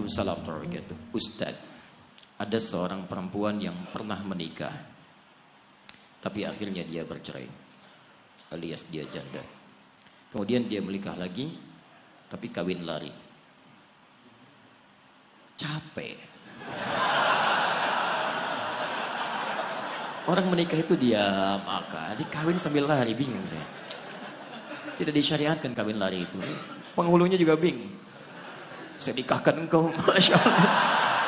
Waalaikumsalam warahmatullahi wabarakatuh. Ustaz, ada seorang perempuan yang pernah menikah, tapi akhirnya dia bercerai, alias dia janda. Kemudian dia menikah lagi, tapi kawin lari. Capek. Orang menikah itu diam, maka dikawin sambil lari, bingung saya. Tidak disyariatkan kawin lari itu. Penghulunya juga bingung. Saya nikahkan engkau, Masya Allah.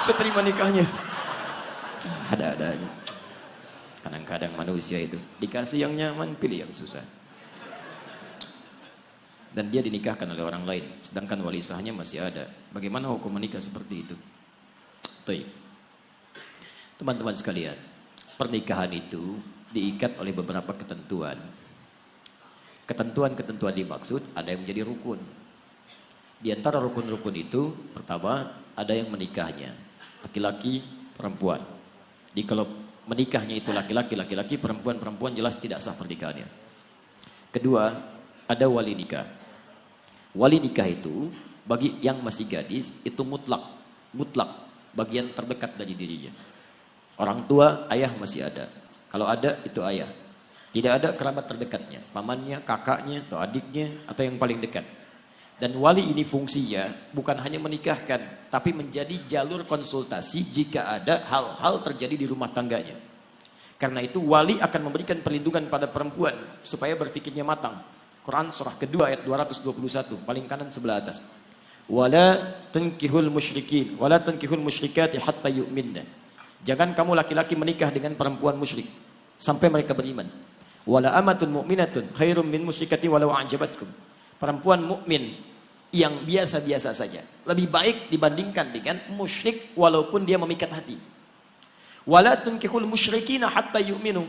Saya terima nikahnya. Ada-ada aja. Kadang-kadang manusia itu dikasih yang nyaman, pilih yang susah. Dan dia dinikahkan oleh orang lain, sedangkan wali sahnya masih ada. Bagaimana hukum menikah seperti itu? Baik. Teman-teman sekalian, pernikahan itu diikat oleh beberapa ketentuan. Ketentuan-ketentuan dimaksud ada yang menjadi rukun. Di antara rukun-rukun itu, pertama ada yang menikahnya, laki-laki, perempuan. Jadi kalau menikahnya itu laki-laki, perempuan jelas tidak sah pernikahannya. Kedua, ada wali nikah. Wali nikah itu bagi yang masih gadis itu mutlak, bagian terdekat dari dirinya. Orang tua, ayah masih ada. Kalau ada itu ayah. Tidak ada kerabat terdekatnya, pamannya, kakaknya, atau adiknya, atau yang paling dekat. Dan wali ini fungsinya bukan hanya menikahkan, tapi menjadi jalur konsultasi jika ada hal-hal terjadi di rumah tangganya. Karena itu wali akan memberikan perlindungan pada perempuan supaya berfikirnya matang. Quran surah kedua ayat 221, paling kanan sebelah atas. Wala tankihul musyrikin, wala tankihul musyrikati hatta yu'minna. Jangan kamu laki-laki menikah dengan perempuan musyrik sampai mereka beriman. Wala amatun mu'minatun khairum min musyrikati walau a'jabatkum. Perempuan mukmin yang biasa-biasa saja lebih baik dibandingkan dengan musyrik walaupun dia memikat hati. Wala tunkihul musyrikina hatta yu'minu.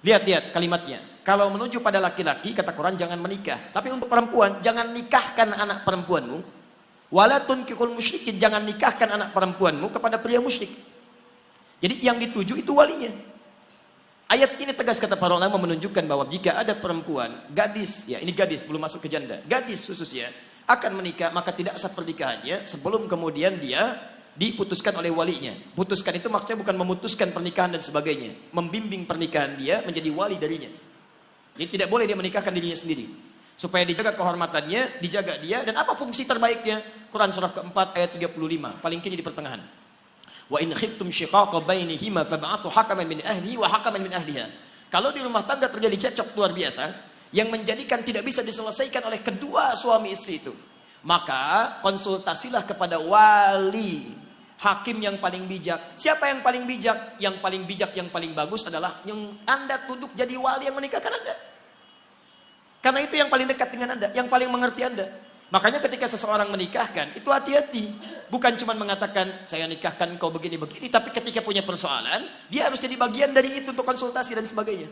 Lihat kalimatnya. Kalau menuju pada laki-laki kata Quran jangan menikah, tapi untuk perempuan jangan nikahkan anak perempuanmu. Wala tunkihul musyrikin, jangan nikahkan anak perempuanmu kepada pria musyrik. Jadi yang dituju itu walinya. Ayat ini tegas kata para ulama menunjukkan bahwa jika ada perempuan, gadis, ya ini gadis belum masuk ke janda, gadis khususnya akan menikah, maka tidak sah pernikahannya sebelum kemudian dia diputuskan oleh walinya. Putuskan itu maksudnya bukan memutuskan pernikahan dan sebagainya, membimbing pernikahan dia menjadi wali darinya. Jadi tidak boleh dia menikahkan dirinya sendiri. Supaya dijaga kehormatannya, dijaga dia, dan apa fungsi terbaiknya? Quran surah keempat ayat 35, paling kiri di pertengahan. Wa in khiftum shiqaqa bainihima fab'athu hakaman min ahlihi wa hakaman min ahliha. Kalau di rumah tangga terjadi cekcok luar biasa yang menjadikan tidak bisa diselesaikan oleh kedua suami istri itu, maka konsultasilah kepada wali, hakim yang paling bijak. Siapa yang paling bijak? Yang paling bijak, yang paling bagus adalah yang Anda duduk jadi wali yang menikahkan Anda. Karena itu yang paling dekat dengan Anda, yang paling mengerti Anda. Makanya ketika seseorang menikahkan, itu hati-hati. Bukan cuma mengatakan, saya nikahkan kau begini-begini, tapi ketika punya persoalan, dia harus jadi bagian dari itu untuk konsultasi dan sebagainya.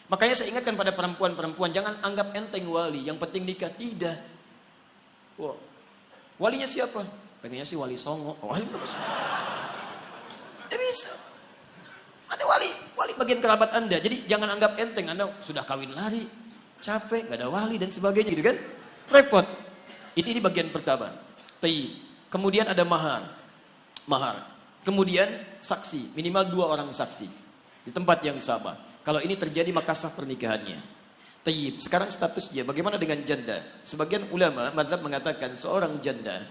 Makanya saya ingatkan pada perempuan-perempuan, jangan anggap enteng wali, yang penting nikah. Tidak. Wow. Walinya siapa? Pengennya sih wali songo. Oh, wali bagus. Tidak bisa. Ada wali bagian kerabat Anda. Jadi jangan anggap enteng, Anda sudah kawin lari, capek, gak ada wali dan sebagainya gitu kan. Repot. Ini bagian pertama. Kemudian ada mahar. Kemudian saksi, minimal 2 orang saksi di tempat yang sama. Kalau ini terjadi maka sah pernikahannya. Sekarang status dia bagaimana dengan janda? Sebagian ulama mazhab mengatakan seorang janda,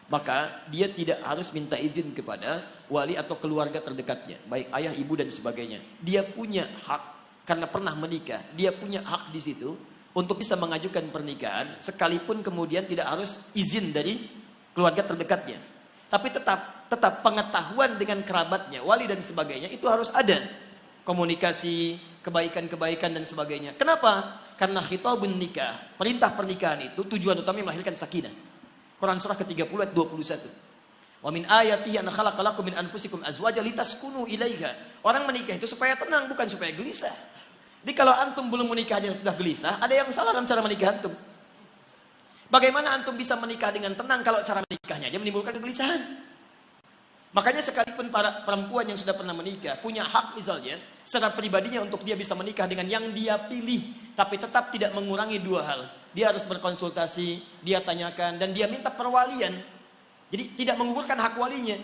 maka dia tidak harus minta izin kepada wali atau keluarga terdekatnya, baik ayah, ibu dan sebagainya. Dia punya hak karena pernah menikah, dia punya hak di situ untuk bisa mengajukan pernikahan sekalipun kemudian tidak harus izin dari keluarga terdekatnya. Tapi tetap pengetahuan dengan kerabatnya, wali dan sebagainya itu harus ada. Komunikasi, kebaikan-kebaikan dan sebagainya. Kenapa? Karena khitabun nikah, perintah pernikahan itu tujuan utamanya melahirkan sakinah. Quran surah ke-30 ayat 21. Wa min ayatihi an khalaqalakum min anfusikum azwajan litaskunu ilaiha. Orang menikah itu supaya tenang, bukan supaya gelisah. Jadi kalau antum belum menikah aja sudah gelisah, ada yang salah dalam cara menikah antum. Bagaimana antum bisa menikah dengan tenang kalau cara menikahnya aja menimbulkan kegelisahan? Makanya sekalipun para perempuan yang sudah pernah menikah punya hak misalnya secara pribadinya untuk dia bisa menikah dengan yang dia pilih, tapi tetap tidak mengurangi 2 hal. Dia harus berkonsultasi, dia tanyakan, dan dia minta perwalian. Jadi tidak menggugurkan hak walinya.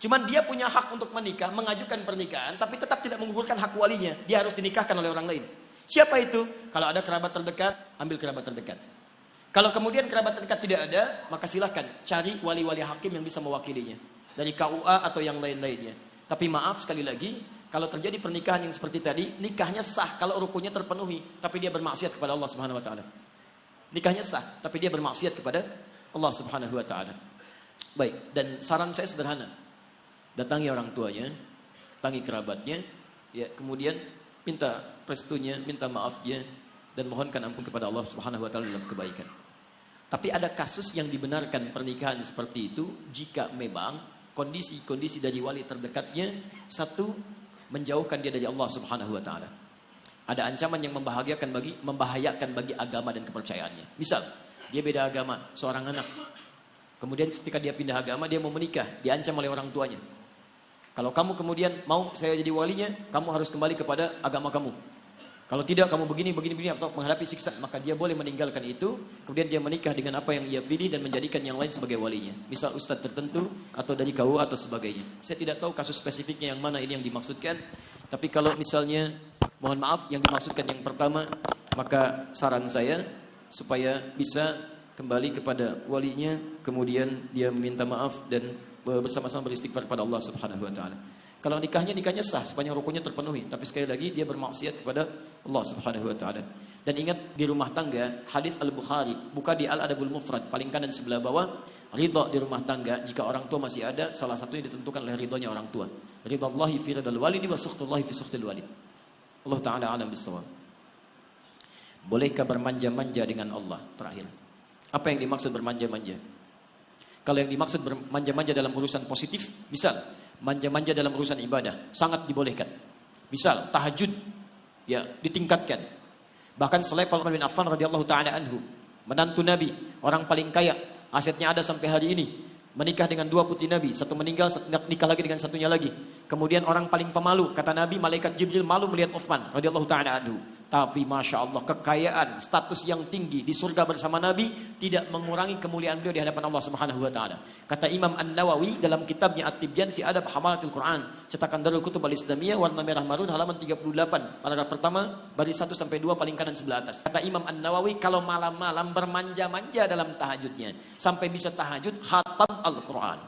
Cuman dia punya hak untuk menikah, mengajukan pernikahan, tapi tetap tidak menggugurkan hak walinya. Dia harus dinikahkan oleh orang lain. Siapa itu? Kalau ada kerabat terdekat, ambil kerabat terdekat. Kalau kemudian kerabat terdekat tidak ada, maka silahkan cari wali-wali hakim yang bisa mewakilinya. Dari KUA atau yang lain-lainnya. Tapi maaf sekali lagi, kalau terjadi pernikahan yang seperti tadi, nikahnya sah kalau rukunnya terpenuhi, tapi dia bermaksiat kepada Allah Subhanahu wa taala. Nikahnya sah, tapi dia bermaksiat kepada Allah Subhanahu wa taala. Baik, dan saran saya sederhana. Datangi orang tuanya, datangi kerabatnya, ya, kemudian minta restunya, minta maafnya, dan mohonkan ampun kepada Allah Subhanahu wa taala dalam kebaikan. Tapi ada kasus yang dibenarkan pernikahan seperti itu jika memang kondisi-kondisi dari wali terdekatnya, satu, menjauhkan dia dari Allah Subhanahu wa taala. Ada ancaman yang membahayakan bagi agama dan kepercayaannya. Misal, dia beda agama, seorang anak. Kemudian ketika dia pindah agama, dia mau menikah, diancam oleh orang tuanya. Kalau kamu kemudian mau saya jadi walinya, kamu harus kembali kepada agama kamu. Kalau tidak, kamu begini atau menghadapi siksa, maka dia boleh meninggalkan itu. Kemudian dia menikah dengan apa yang ia pilih dan menjadikan yang lain sebagai walinya. Misal ustadz tertentu atau dari KUA atau sebagainya. Saya tidak tahu kasus spesifiknya yang mana ini yang dimaksudkan. Tapi kalau misalnya, mohon maaf, yang dimaksudkan yang pertama, maka saran saya supaya bisa kembali kepada walinya, kemudian dia meminta maaf dan bersama-sama beristighfar pada Allah Subhanahu wa taala. Kalau nikahnya sah sepanjang rukunnya terpenuhi, tapi sekali lagi dia bermaksiat kepada Allah Subhanahu wa taala. Dan ingat di rumah tangga, hadis Al-Bukhari, buka di Al-Adabul Mufrad paling kanan sebelah bawah, ridha di rumah tangga jika orang tua masih ada, salah satunya ditentukan oleh ridhonya orang tua. Ridhallahi fi ridhal walidi wa sukhtullahi fi sukhtil walid. Allah taala alam bissawab. Bolehkah bermanja-manja dengan Allah? Terakhir. Apa yang dimaksud bermanja-manja? Kalau yang dimaksud bermanja-manja dalam urusan positif, misal manja-manja dalam urusan ibadah, sangat dibolehkan. Misal tahajud, ya, ditingkatkan. Bahkan selevel Utsman bin Affan radhiyallahu taala anhu, menantu Nabi, orang paling kaya, asetnya ada sampai hari ini, menikah dengan dua putri Nabi, satu meninggal, satu nikah lagi dengan satunya lagi. Kemudian orang paling pemalu, kata Nabi, malaikat Jibril malu melihat Utsman radhiyallahu taala anhu. Tapi masya Allah, kekayaan, status yang tinggi di surga bersama Nabi tidak mengurangi kemuliaan beliau di hadapan Allah Subhanahu wa taala. Kata Imam An-Nawawi dalam kitabnya At-Tibyan fi Adab Hamalatil Quran, cetakan Darul Kutub Al-Islamiyah, warna merah marun, halaman 38, paragraf pertama, baris 1 sampai 2 paling kanan sebelah atas. Kata Imam An-Nawawi, kalau malam-malam bermanja-manja dalam tahajudnya sampai bisa tahajud khatam Al-Quran.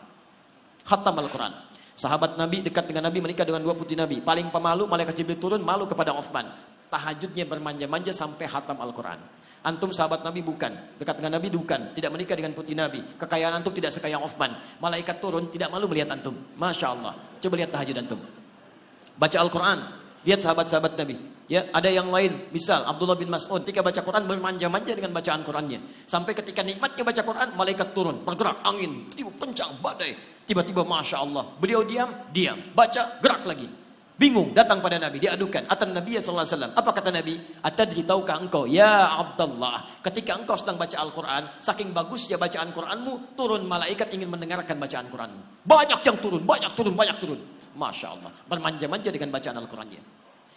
Khatam Al-Quran. Sahabat Nabi dekat dengan Nabi, menikah dengan dua putri Nabi. Paling pemalu, malaikat Jibril turun, malu kepada Utsman. Tahajudnya bermanja-manja sampai khatam Al-Quran. Antum sahabat Nabi bukan, dekat dengan Nabi bukan, tidak menikah dengan putri Nabi. Kekayaan antum tidak sekaya Utsman. Malaikat turun, tidak malu melihat antum. Masya Allah. Coba lihat tahajud antum. Baca Al-Quran. Lihat sahabat-sahabat Nabi. Ya, ada yang lain. Misal Abdullah bin Mas'ud ketika baca Quran bermanja-manja dengan bacaan Qurannya. Sampai ketika nikmatnya baca Quran, malaikat turun, bergerak angin, tiup kencang badai. Tiba-tiba Masya Allah, beliau diam, baca, gerak lagi. Bingung, datang pada Nabi, diadukan. Atan Nabi sallallahu alaihi wasallam. Apa kata Nabi? Atadri, tahukah engkau, ya Abdullah, ketika engkau sedang baca Al-Quran, saking bagusnya bacaan Quranmu, turun malaikat ingin mendengarkan bacaan Quranmu. Banyak yang turun, banyak turun. Masya Allah, bermanja-manja dengan bacaan Al-Qurannya.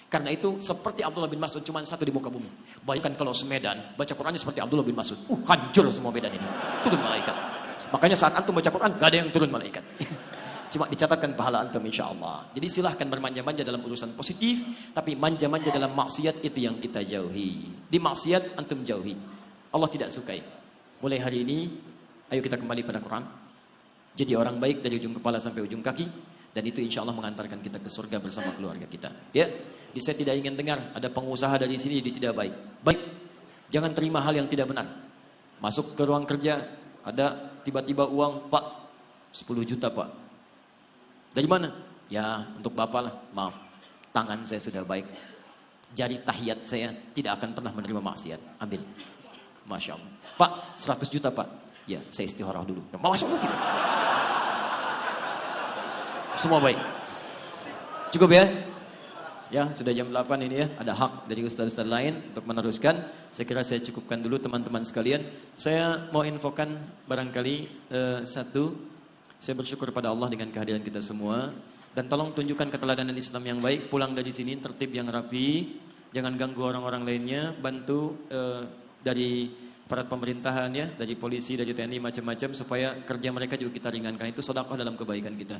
Karena itu seperti Abdullah bin Mas'ud, cuma satu di muka bumi. Bayangkan kalau semedan, baca Qurannya seperti Abdullah bin Mas'ud. Hancur semua medan ini. Turun malaikat. Makanya saat antum baca Quran, gak ada yang turun malaikat. Cuma dicatatkan pahala antum insya Allah. Jadi silahkan bermanja-manja dalam urusan positif, tapi manja-manja dalam maksiat itu yang kita jauhi. Di maksiat antum jauhi. Allah tidak sukai. Mulai hari ini, ayo kita kembali pada Quran. Jadi orang baik dari ujung kepala sampai ujung kaki, dan itu insya Allah mengantarkan kita ke surga bersama keluarga kita. Ya, jadi saya tidak ingin dengar ada pengusaha dari sini jadi tidak baik. Baik, jangan terima hal yang tidak benar. Masuk ke ruang kerja, ada tiba-tiba uang, Pak, 10 juta Pak. Dari mana? Ya, untuk Bapak lah. Maaf, tangan saya sudah baik. Jari tahiyat saya tidak akan pernah menerima maksiat. Ambil. Masya Allah. Pak, 100 juta Pak. Ya, saya istikharah dulu. Ya, Masya Allah tidak. Semua baik. Cukup ya? Ya, sudah jam 8 ini ya. Ada hak dari ustaz-ustaz lain untuk meneruskan. Saya kira saya cukupkan dulu teman-teman sekalian. Saya mau infokan barangkali satu. Saya bersyukur pada Allah dengan kehadiran kita semua. Dan tolong tunjukkan keteladanan Islam yang baik. Pulang dari sini tertib yang rapi. Jangan ganggu orang-orang lainnya. Bantu dari aparat pemerintahan ya, dari polisi, dari TNI, macam-macam, supaya kerja mereka juga kita ringankan. Itu sedekah dalam kebaikan kita.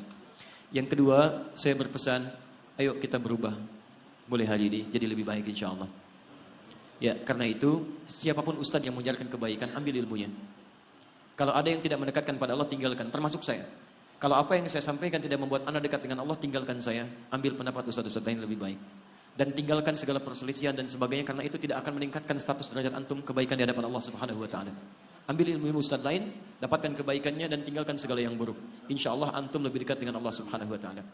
Yang kedua, saya berpesan, ayo kita berubah. Mulai hari ini jadi lebih baik insya Allah. Ya, karena itu siapapun ustadz yang mengajarkan kebaikan, ambil ilmunya. Kalau ada yang tidak mendekatkan pada Allah, tinggalkan, termasuk saya. Kalau apa yang saya sampaikan tidak membuat Anda dekat dengan Allah, tinggalkan saya. Ambil pendapat ustadz-ustadz lain lebih baik. Dan tinggalkan segala perselisihan dan sebagainya, karena itu tidak akan meningkatkan status derajat antum kebaikan di hadapan Allah Subhanahu wa taala. Ambil ilmu ustadz lain, dapatkan kebaikannya dan tinggalkan segala yang buruk. Insya Allah antum lebih dekat dengan Allah Subhanahu wa taala.